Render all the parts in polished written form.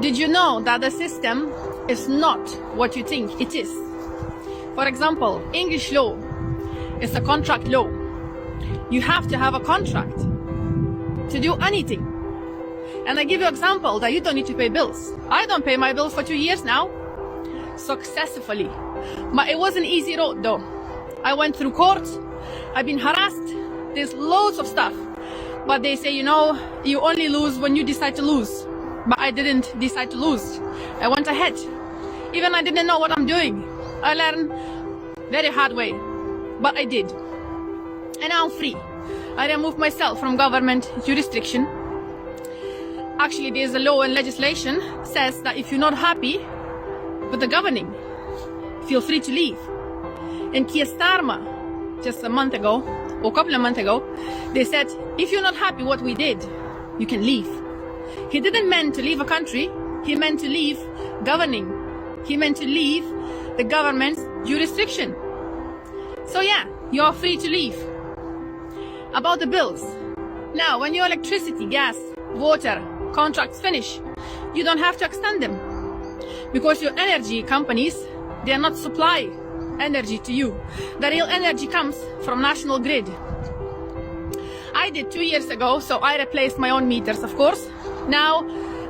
Did you know that the system is not what you think it is? For example, English law is a contract law. You have to have a contract to do anything. And I give you an example that you don't need to pay bills. I don't pay my bills for 2 years now, successfully. But it wasn't an easy road though. I went through court, I've been harassed, there's loads of stuff. But they say, you know, you only lose when you decide to lose. But I didn't decide to lose. I went ahead. Even I didn't know what I'm doing. I learned very hard way, but I did. And now I'm free. I removed myself from government jurisdiction. Actually, there's a law and legislation says that if you're not happy with the governing, feel free to leave. In Kiestarma, just a month ago, or a couple of months ago, they said, if you're not happy what we did, you can leave. He didn't mean to leave a country, he meant to leave governing. He meant to leave the government's jurisdiction. So yeah, you are free to leave. About the bills. Now, when your electricity, gas, water contracts finish, you don't have to extend them. Because your energy companies, they are not supply energy to you. The real energy comes from national grid. I did 2 years ago, so I replaced my own meters, of course. Now,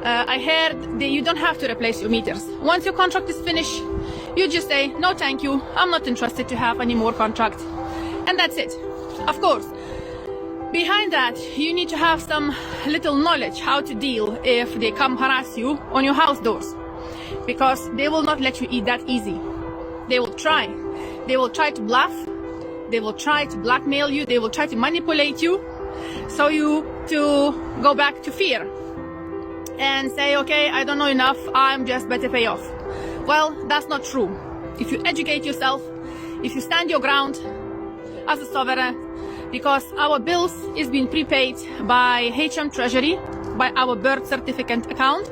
I heard that you don't have to replace your meters. Once your contract is finished, you just say, no thank you, I'm not interested to have any more contract. And that's it. Of course, behind that, you need to have some little knowledge how to deal if they come harass you on your house doors. Because they will not let you eat that easy. They will try. They will try to bluff. They will try to blackmail you. They will try to manipulate you. So you to go back to fear. And say, okay, I don't know enough, I'm just better pay off. Well, that's not true. If you educate yourself, if you stand your ground as a sovereign, because our bills is being prepaid by HM Treasury, by our birth certificate account.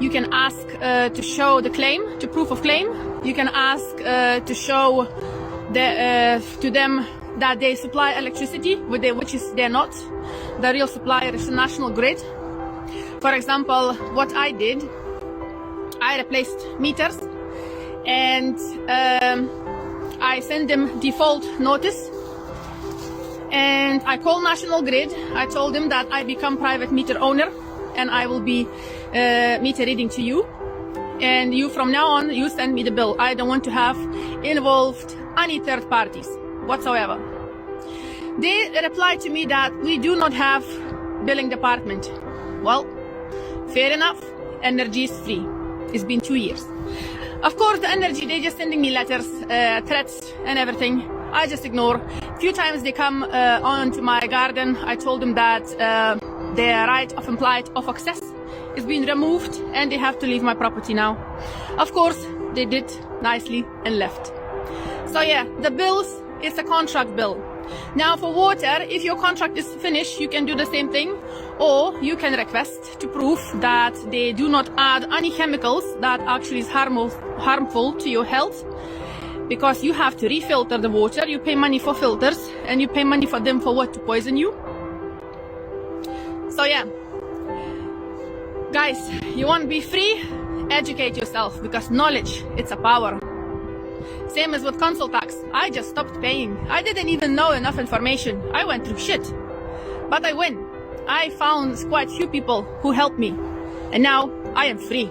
You can ask to show the claim, to proof of claim. You can ask to show to them that they supply electricity, which is they're not. The real supplier is the national grid. For example, what I did, I replaced meters and I sent them default notice and I called National Grid. I told them that I become private meter owner and I will be meter reading to you. And you from now on, you send me the bill. I don't want to have involved any third parties whatsoever. They replied to me that we do not have billing department. Well, fair enough, energy is free. It's been 2 years. Of course, the energy, they just sending me letters, threats and everything. I just ignore. A few times they come onto my garden. I told them that their right of implied of access is being removed and they have to leave my property now. Of course, they did nicely and left. So yeah, the bills is a contract bill. Now for water, if your contract is finished, you can do the same thing, or you can request to prove that they do not add any chemicals that actually is harmful to your health, because you have to refilter the water. You pay money for filters and you pay money for them for what, to poison you. So yeah, guys, you want to be free? Educate yourself, because knowledge, it's a power. Same as with council tax. I just stopped paying. I didn't even know enough information. I went through shit. But I win. I found quite few people who helped me. And now I am free.